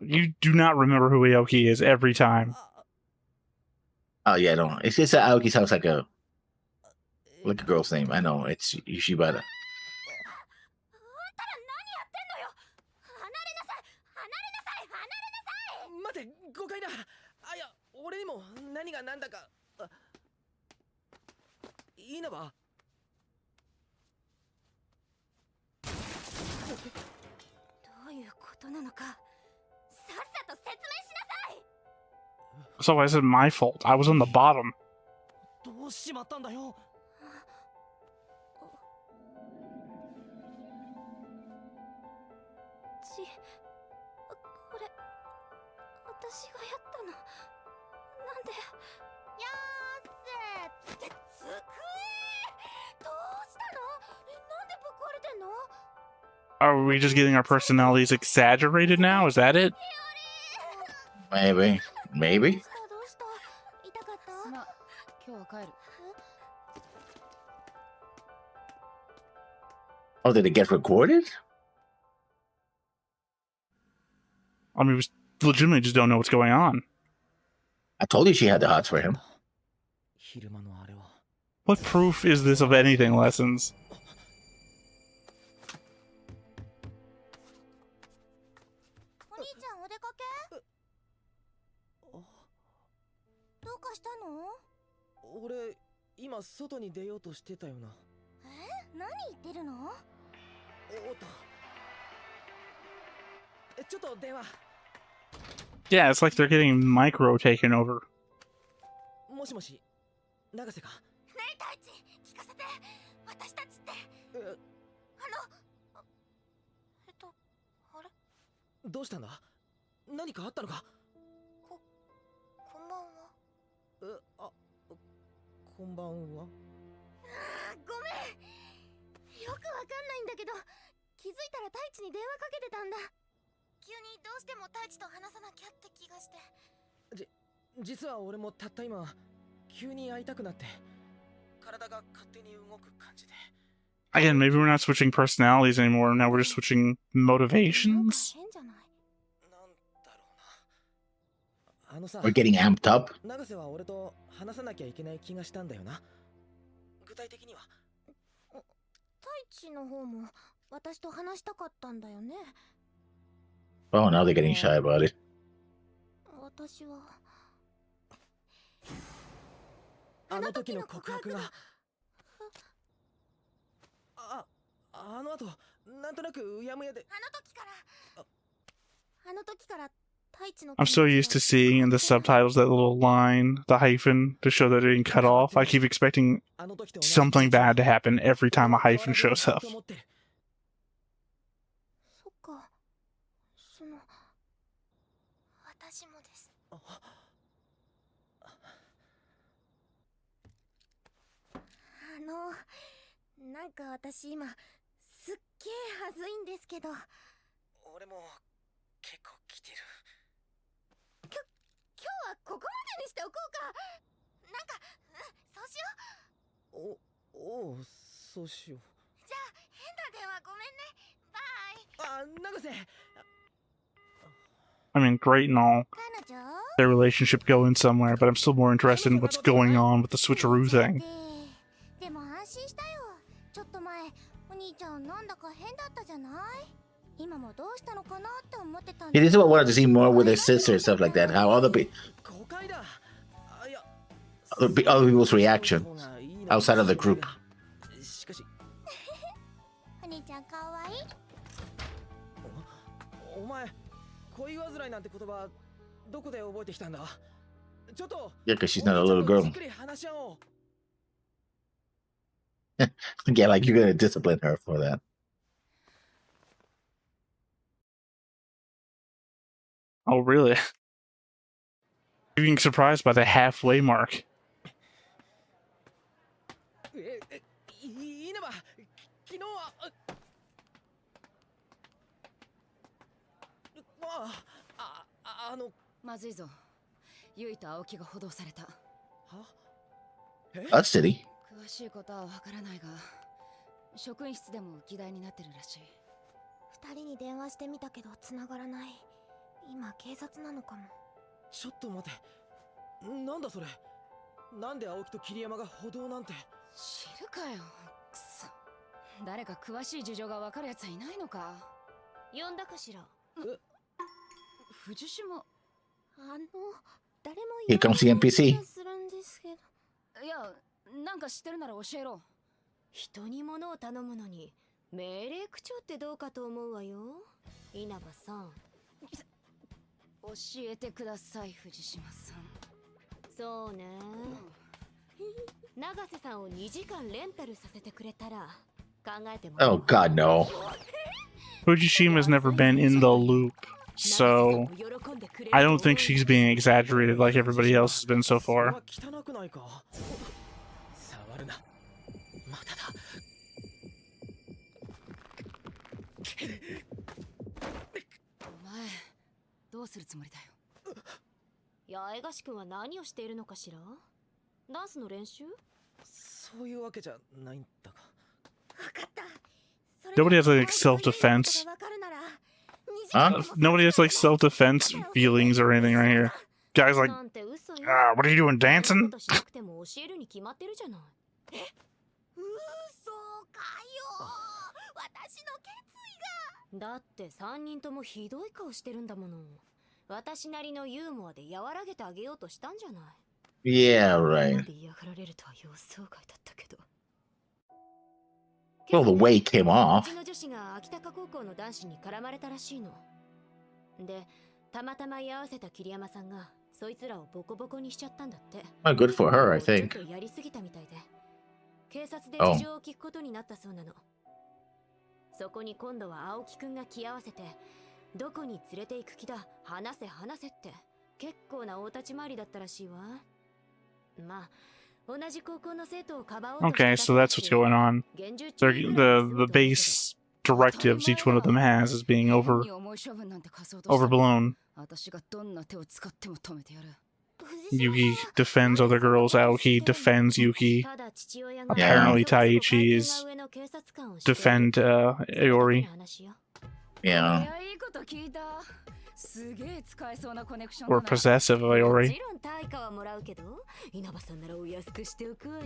You do not remember who Aoki is every time. Oh, yeah, no. It's just that Aoki sounds like a girl's name. I know. It's Yushibata. 待て、誤解だ。あ、いや、俺にも何が何だか。稲葉。どういうことなのか、さっさと説明しなさい。 So why is it my fault? I was on the bottom. どうしまったんだよ。これ私がやったの。なんで。やーせってつくえ。どうしたの。なんでぶっ壊れてんの。 Are we just getting our personalities exaggerated now? Is that it? Maybe. Maybe? どうした痛かった。すまん、今日は帰る。 Oh, did it get recorded? I mean, we legitimately just don't know what's going on. I told you she had the hots for him. 昼間のあれは。 What proof is this of anything, Lessons? お兄ちゃんお出かけ。どうかしたの。俺、今外に出ようとしてたよな。何言ってるの。おっと。ちょっと電話。 Yeah, it's like they're getting micro taken over. もしもし、永瀬か。ねえ太一、聞かせて。私たちって。あれ。どうしたんだ。何かあったのか。こんばんは。こんばんは。ごめん。よくわかんないんだけど、気づいたら太一に電話かけてたんだ。急にどうしても太一と話さなきゃって気がして。実は俺もたった今急に会いたくなって体が勝手に動く感じで。 Again, maybe we're not switching personalities anymore. Now we're just switching motivations. 変じゃない。なんだろうな。あのさ、 We're getting amped up. 永瀬は俺と話さなきゃいけない気がしたんだよな。具体的には。太一の方も私と話したかったんだよね。 Oh, now they're getting shy about it. 私は。あの時の告白が。あの後、なんとなくうやむやで。あの時から太一の。 I'm so used to seeing in the subtitles that little line, the hyphen, to show that it didn't cut off. I keep expecting something bad to happen every time a hyphen shows up. そっか。なんか私今すっげえはずいんですけど。俺も結構来てる。今日はここまでにしておこうか。なんか、そうしよおう、そうしよう。う。じゃあ変な電話ごめんね。バイ。あ、永瀬。 I mean, great and all, 彼女 their relationship going somewhere, but I'm still more interested in what's going on with the switcheroo thing. でも安心したよ。ちょっと前お兄ちゃんなんだか変だったじゃない。今もどうしたのかなって思ってたん Yeah, this is what I wanted to see more with their sister and stuff like that. How other people's reaction outside of the group. しかし、お兄ちゃんかわいい。お前、恋煩いなんて言葉どこで覚えてきたんだ。ちょっと Yeah, because she's not a little girl. じっくり話し合おう。 Yeah, like you're gonna discipline her for that. Oh, really? Being surprised by the halfway mark. 稲葉、昨日はまずいぞ。ユイと青木が補導された。That's city. 詳しいことはわからないが、職員室でも議題になってるらしい。二人に電話してみたけど繋がらない。今警察なのかも。ちょっと待て、なんだそれ。なんで青木と桐山が歩道なんて。知るかよ。くそ。誰か詳しい事情がわかるやつはいないのか。呼んだかしら。藤島。誰も Here comes the NPC. するんですけど。いや、なんか知ってるなら教えろ。人に物を頼むのに命令口調ってどうかと思うわよ。稲葉さん。教えてください、藤島さん。そうね。永瀬さんを2時間レンタルさせてくれたら考えてもらう。 Oh God, no. Fujishima's never been in the loop, so I don't think she's being exaggerated like everybody else has been so far. 汚くないか。触るな。まただ。お前、どうするつもりだよ。八重樫君は何をしているのかしら。ダンスの練習。そういうわけじゃないんだが。わかった。 Nobody has like self-defense. Nobody has like self-defense feelings or anything right here. Guy's like, what are you doing, dancing? だって3人ともひどい顔してるんだもの。私なりのユーモアで和らげてあげようとしたんじゃない。 Yeah, right. Well, the way came off. うちの女子が秋高高校の男子に絡まれたらしいの。で、たまたま居合わせた桐山さんがそいつらをボコボコにしちゃったんだって。Oh, good for her, I ちょっ think. とやりすぎたみたいで、警察で事情を聞くことになったそうなの。そこに今度は青木くんが気合わせて、どこに連れて行く気だ、話せ話せって結構な大立ち回りだったらしいわ。まあ、同じ高校の生徒をかばおうとしてた Okay, so that's what's going on. The base directives each one of them has is being overblown. 私がどんな手を使っても止めてやる。 Yuki defends other girls. Aoki defends Yuki. Apparently, Taichi is defend Iori. Yeah. いいこと聞いた。すげえ使えそうなコネクション Or だな。 possessive of Iori.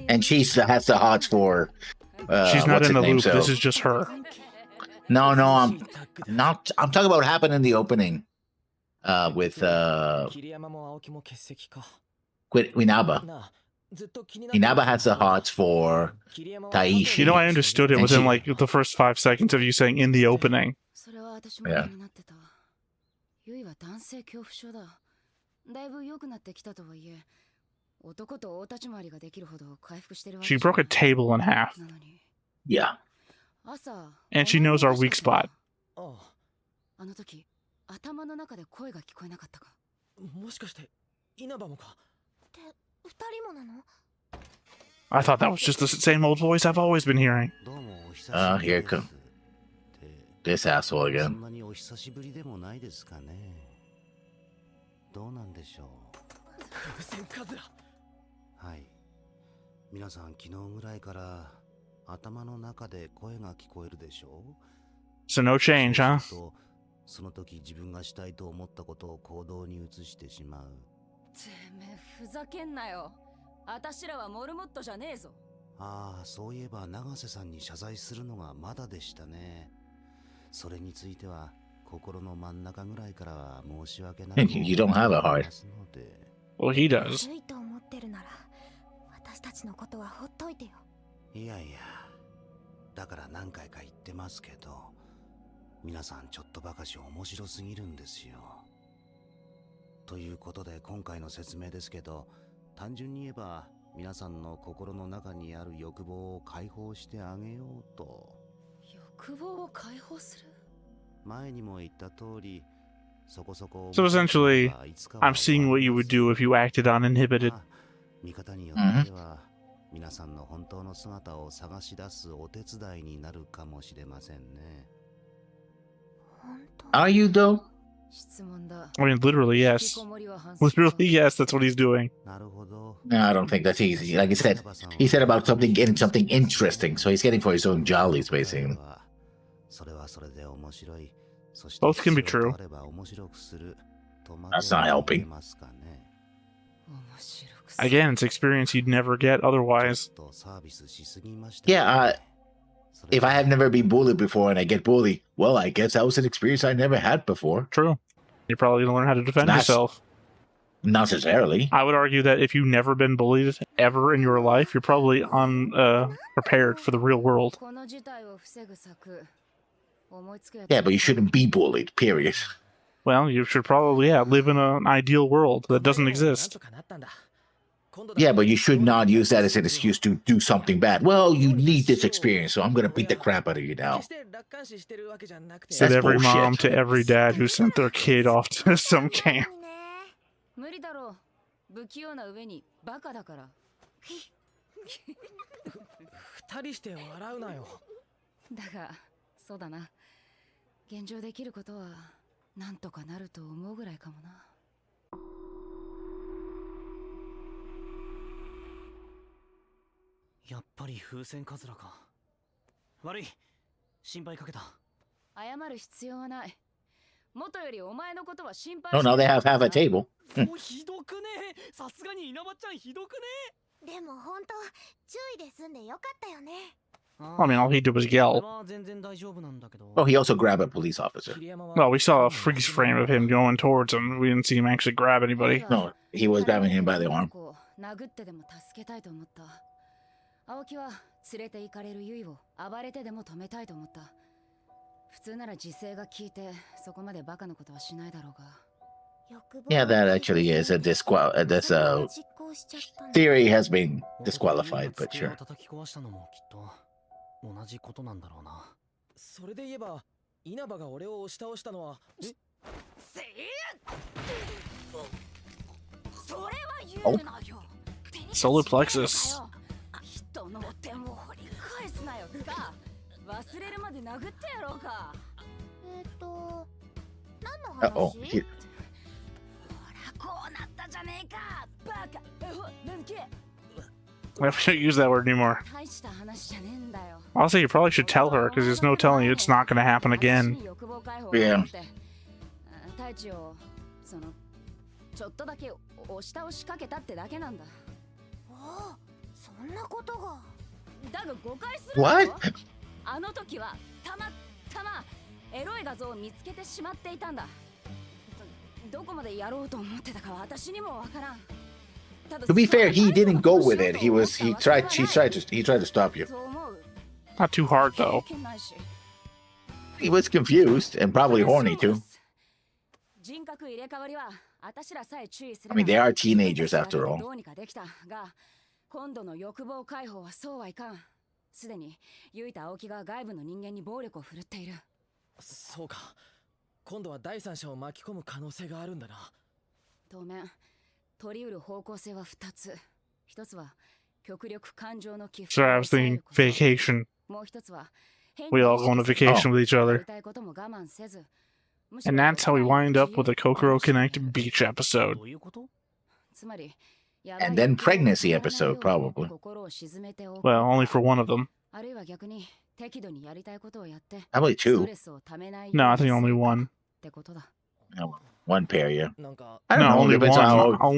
And she has the hots for. She's not what's in the his name, loop. so- This is just her. No, I'm not. I'm talking about what happened in the opening. With 桐山も青木も欠席か。 Inaba. なあ、ずっと気になって Inaba has the hots for 桐山は Taichi. You know, I understood it within like the first 5 seconds of you saying in the opening. それは私も気になってた。ユイは男性恐怖症だ。だいぶ良くなってきたとはいえ、男と大立ち回りができるほど回復してるわけ She broke a table in half. なのに。 Yeah. 朝、 And she knows our weak spot. ああの時、頭の中で声が聞こえなかったか。あ、もしかして稲葉もか。って二人もなの？ I thought that was just the same old voice I've always been hearing. Here it comes. This asshole again. そんなにお久しぶりでもないですかね。どうなんでしょう。風船カズラ。はい。皆さん昨日ぐらいから頭の中で声が聞こえるでしょう。So no change, huh? その時自分がしたいと思ったことを行動に移してしまう。てめえふざけんなよ。私らはモルモットじゃねえぞ。ああ、そういえば永瀬さんに謝罪するのがまだでしたね。それについては心の真ん中ぐらいからは申し訳ない。You don't have a heart. Well, he does. 悪いと思ってるなら私たちのことはほっといてよ。いやいや、だから何回か言ってますけど、皆さんちょっとばかし面白すぎるんですよ。ということで今回の説明ですけど、単純に言えば皆さんの心の中にある欲望を解放してあげようと。欲望を解放する。前にも言った通り、そこそこ。So essentially, I'm seeing what you would do if you acted uninhibited. 見方によっては、皆さんの本当の姿を探し出すお手伝いになるかもしれませんね。Are you though? 質問だ。I mean, literally, yes. Literally, yes, that's what he's doing. No, I don't think that's easy. Like he said about something getting something interesting, so he's getting for his own jollies, basically. Both can be true. That's not helping. Again, it's experience you'd never get otherwise. Yeah, if I have never been bullied before and I get bullied, well, I guess that was an experience I never had before. True. You're probably going to learn how to defend yourself. Not necessarily. I would argue that if you've never been bullied ever in your life, you're probably prepared for the real world. Yeah, but you shouldn't be bullied, period. Well, you should probably, live in an ideal world that doesn't exist. Yeah, but you should not use that as an excuse to do something bad. Well, you need this experience, so I'm going to beat the crap out of you now. Said every mom to every dad who sent their kid off to some camp. 無理だろう。不器用な上にバカだから。二人して笑うなよ。だが、そうだな。現状できることはなんとかなると思うぐらいかもな。やっぱり風船カズラか。悪い。心配かけた。謝る必要はない。元よりお前のことは心配。Oh, now they have half a table. ひどくね。さすがに稲葉ちゃんひどくね。でも本当注意で済んでよかったよね。I mean, all he did was yell. Oh, he also grabbed a police officer. Well, we saw a freeze frame of him going towards him. We didn't see him actually grab anybody. No, he was grabbing him by the arm. 殴ってでも助けたいと思った。青木は連れて行かれるユイを暴れてでも止めたいと思った。普通なら自制が効いてそこまでバカなことはしないだろうが。Yeah, that actually is a this theory has been disqualified, but sure. 同じことなんだろうな。それで言えば、稲葉が俺を押し倒したのは。それは言うなよ。Solar plexus. 人の手も掘り返すなよ。忘れるまで殴ってやろうか。何の話？ほらこうなったじゃねえか。バカ。なんけ。We shouldn't use that word anymore. Honestly, you probably should tell her, because there's no telling you it's not going to happen again. Yeah. ちょっとだけ押し倒しかけたってだけなんだ。そんなことが。だが誤解する。What? あの時はたまたまエロい画像を見つけてしまっていたんだ。どこまでやろうと思ってたかは私にもわからん。To be fair, he didn't go with it. He tried to stop you. Not too hard though. He was confused and probably horny too. I mean, they are teenagers after all. 今度の欲望解放はそうはいかん。すでにユイと青木が外部の人間に暴力を振るっている。そうか。今度は第三者を巻き込む可能性があるんだな。当面取り得る方向性は2つ。1つは Sorry, I was thinking vacation. もう一つは We all go on a vacation with each other. やりたいことも我慢せず、むし And ろ that's how we お互い wind の up with the 自由を Kokoro 許してあげ Connect る beach episode. どういうこと？つまり、やばい And then 欲望を pregnancy 止められない episode, ように probably. 心を沈めておく Well, only for one of them. あるいは逆に適度にやりたいことをやって Probably スト 2. レスをためないよ No, う I にす think only るか one. ってことだ。 No, one pair, yeah. なんか I don't No, know. only Depends one. on how.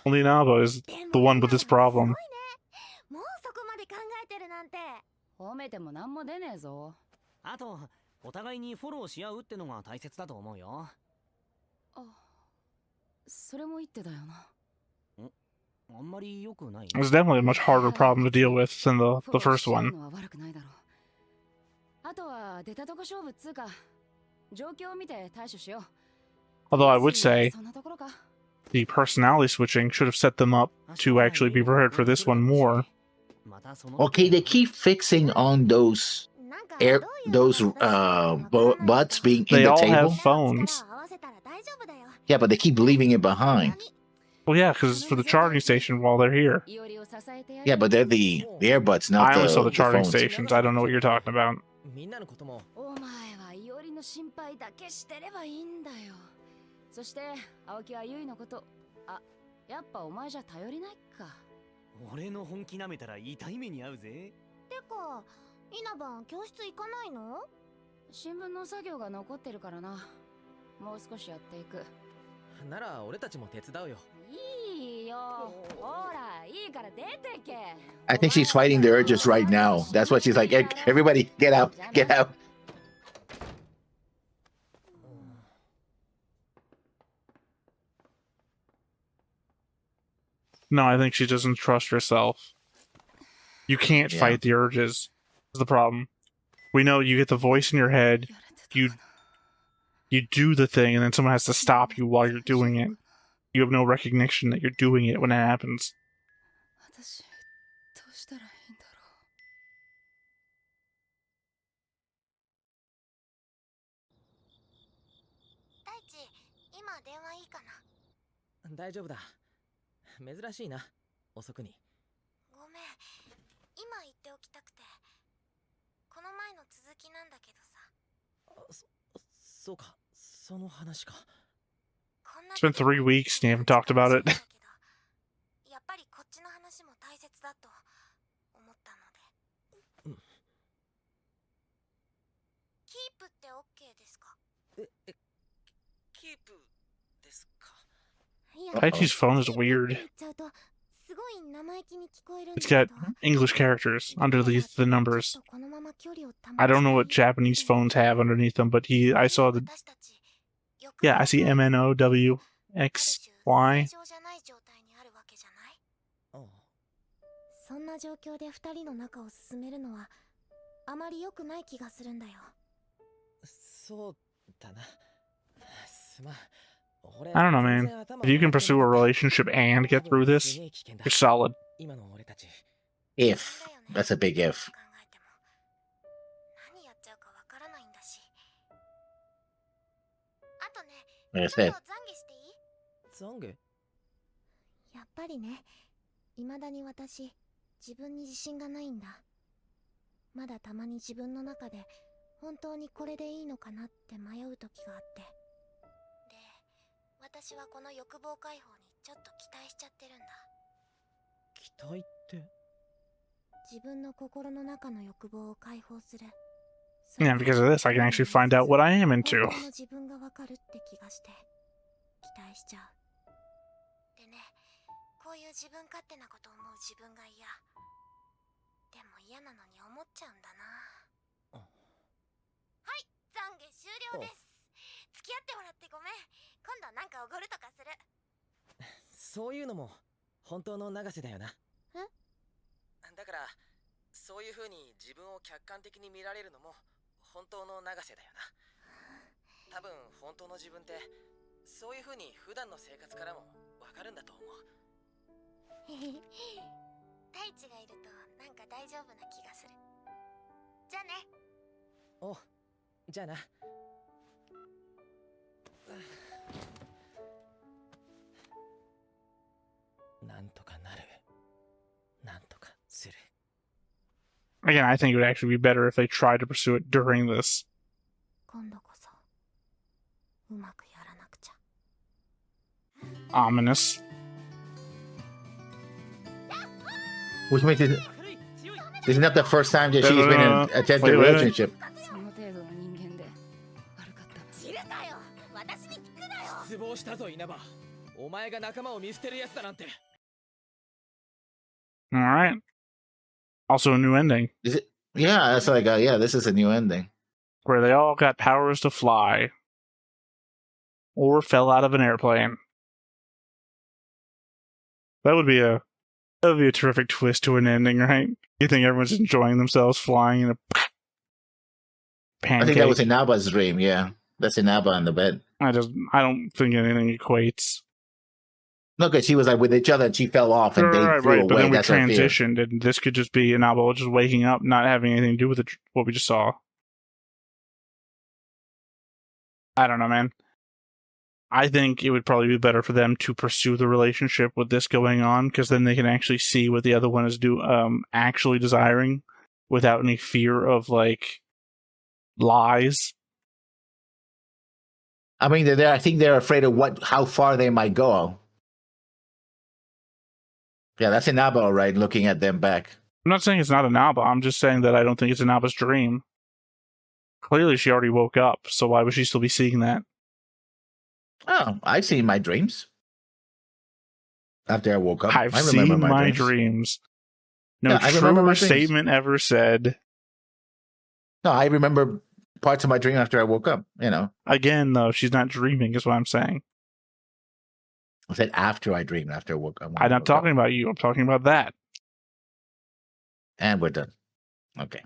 Only Inaba is でも the one with this すごい problem. ね。もうそこまで考えてるなんて。褒めても何も出ねえぞ。あとお互いにフォローし合うってのが大切だと思うよ。あ、それも言ってだよな。あんまり良くない。 It's definitely a much harder problem to deal with than the first フォローし one. ちゃうのは悪くないだろう。あとは出たとこ勝負っつうか、状況を見て対処しよう。 Although I would say そんなところか。 the personality switching should have set them up to actually be prepared for this one more. Okay, they keep fixing on those なんか air, どういう those のか私わからないけど butts being in They the all table. have phones. 力を合わせたら大丈夫だよ。 Yeah, but they keep leaving it behind. Well, yeah, because it's for the charging station while they're here. いおりを支えてや Yeah, る。 but they're the earbuds, not I only saw the the charging phones. stations. I don't know what you're talking about. みんなのこともお前はいおりの心配だけしてればいいんだよ。そして青木はゆいのこと、あ、やっぱお前じゃ頼りないか。俺の本気なめたら痛い目に遭うぜ。てか、稲葉教室行かないの？新聞の作業が残ってるからな。もう少しやっていく。なら俺たちも手伝うよ。いいよ。ほら、いいから出てけ。 I think she's fighting the urges right now. That's what she's like. Everybody, get out, get out. No, I think she doesn't trust herself. You can't Yeah. fight the urges. Is the problem. We know you get the voice in your head, やれてたかな。 you do the thing, and then someone has to stop you while you're doing it. You have no recognition that you're doing it when it happens. 私、どうしたらいいんだろ大地、今電話いいかな？大丈夫だ。珍しいな。遅くに。ごめん、今言っておきたくて。この前の続きなんだけどさ。そうか。その話か。こんな It's been 3 weeks and you haven't talked about it. やっぱりこっちの話も大切だと思ったので。キープって OK ですか？キープですか。いや Taichi's phone is キープって weird. 言っちゃうとすごい生意気に聞こえるんだ It's け got ど English characters underneath the numbers. ちょっとこのまま距離を保 I don't know what ちたい Japanese phones have underneath them, but I saw the 私たち欲 yeah, I 望 see が MNOWXY. ある種正常じゃない状態にあるわけじゃない？あそんな状況で二人の仲を進めるのはあまり良くない気がするんだよ。そうだな。すまん。俺 I don't know, man. 全然頭 If you can 回って pursue な a くて relationship and get 多 through 分 this, すげえ危険だ you're solid. 今の俺たち If. That's a big if. 考えても何やっちゃうかわからないんだし。あとね、 Like I ちょっ said. と懺悔していい？ゾングやっぱりね、未だに私、自分に自信がないんだ。まだたまに自分の中で、本当にこれでいいのかなって迷う時があって。で、私はこの欲望解放にちょっと期待しちゃってるんだ。期待って自分の心の中の欲望を解放する。 Yeah, because of this, I can actually find out what I am 本 into. 当の自分がわかるって気がして期待しちゃう。でね、こういう自分勝手なこと思う自分が嫌。でも嫌なのに思っちゃうんだな。はい、懺悔終了です。付き合ってもらってごめん。今度なんかおごるとかする。そういうのも本当の永瀬だよな。え？だからそういう風に自分を客観的に見られるのも本当の永瀬だよな。多分本当の自分ってそういう風に普段の生活からもわかるんだと思う。太一がいるとなんか大丈夫な気がする。じゃあね。お、じゃあな。なんとかなる。なん Again, I think it would actually be better if they tried to pursue it during this. 今度こそうまくやらなくちゃ Ominous. Which makes it. This is not the first time that she's been in an attempted wait. relationship. その程度の人間で悪かった知るかよ私に聞くなよ失望したぞ稲葉。お前が仲間を見捨てるやつだなんて。 Alright. Also a new ending, Is it? Yeah, that's like, yeah, this is a new ending. where they all got powers to fly. Or fell out of an airplane. That would be a terrific twist to an ending, right? You think everyone's enjoying themselves flying in a pancake? I think that was Inaba's dream, yeah. That's Inaba on the bed. I don't think anything equates. No, because she was like with each other and she fell off and they flew But away. then we That's her fear. transitioned, and this could just be Inaba just waking up, not having anything to do with what we just saw. I don't know, man. I think it would probably be better for them to pursue the relationship with this going on, because then they can actually see what the other one is actually desiring, without any fear of like lies. I mean, I think they're afraid of how far they might go. Yeah, that's Inaba, all right, looking at them back. I'm not saying it's not Inaba. I'm just saying that I don't think it's Inaba's dream. Clearly, she already woke up, so why would she still be seeing that? Oh, I've seen my dreams. After I woke up, I've I remember seen my dreams. dreams. No Yeah, I remember my truer dreams. statement ever said. No, I remember parts of my dream after I woke up, you know. Again, though, she's not dreaming, is what I'm saying. I said after I dreamed, after I woke up. I'm not talking about you. I'm talking about that. And we're done. Okay.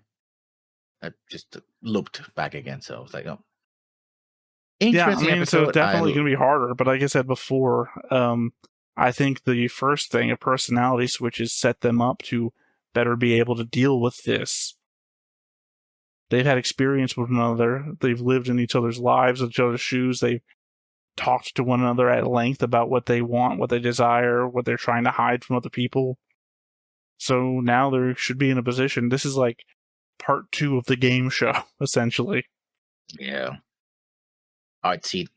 I just looped back again, so I was like, oh. Yeah, I Interesting mean, so episode. it's definitely going to be harder, but like I said before, I think the first thing, a personality switches set them up to better be able to deal with this. They've had experience with one another. They've lived in each other's lives, each other's shoes. They've talked to one another at length about what they want, what they desire, what they're trying to hide from other people. So now they should be in a position. This is like part 2 of the game show, essentially. Yeah. Artsy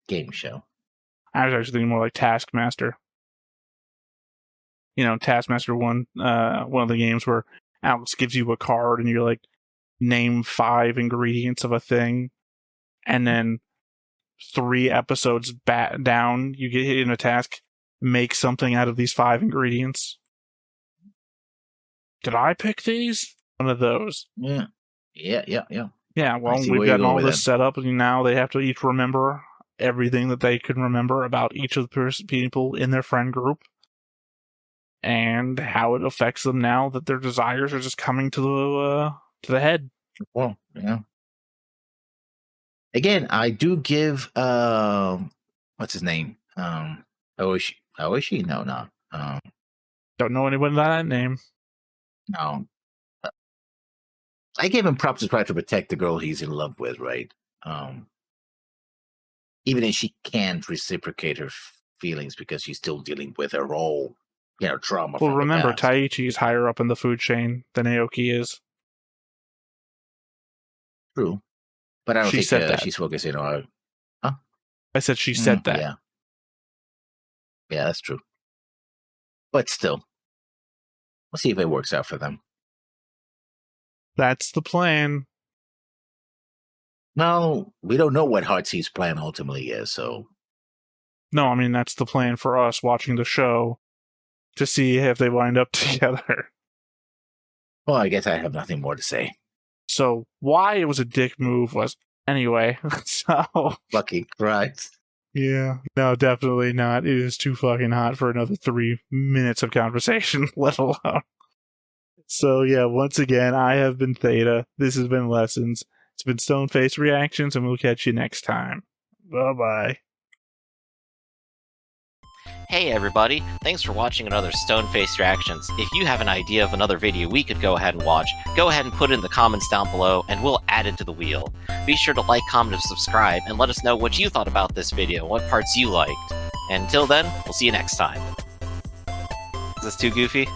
game show. I was actually thinking more like Taskmaster. You know, Taskmaster one of the games where Alex gives you a card and you're like, name 5 ingredients of a thing, and then 3 episodes down, you get in a task, make something out of these 5 ingredients. Did I pick these? One of those. Yeah. Yeah, well, see we've where you're got going all with this that. set up, and now they have to each remember everything that they can remember about each of the people in their friend group, and how it affects them now that their desires are just coming to the head. Well, yeah. Again, I do give what's his name? Oishi? No, not. Don't know anyone by that name. No. I gave him props to try to protect the girl he's in love with, right? Even if she can't reciprocate her feelings because she's still dealing with her whole, trauma. Well, from remember, the past. Taichi is higher up in the food chain than Aoki is. True, but I don't She think said that. she's focusing on. I said she said that. Yeah, that's true. But still, we'll see if it works out for them. That's the plan. No, we don't know what Heartsease' plan ultimately is, so. No, I mean, that's the plan for us watching the show to see if they wind up together. Well, I guess I have nothing more to say. So, why it was a dick move was. Anyway, so. Lucky Christ. Yeah, no, definitely not. It is too fucking hot for another 3 minutes of conversation, let alone. So, yeah, once again, I have been Theta. This has been Lessons. It's been Stone Face Reactions, and we'll catch you next time. Bye-bye. Hey everybody, thanks for watching another Stone-Faced Reactions. If you have an idea of another video we could go ahead and watch, go ahead and put it in the comments down below and we'll add it to the wheel. Be sure to like, comment, and subscribe, and let us know what you thought about this video, what parts you liked. And until then, we'll see you next time. Is this too goofy?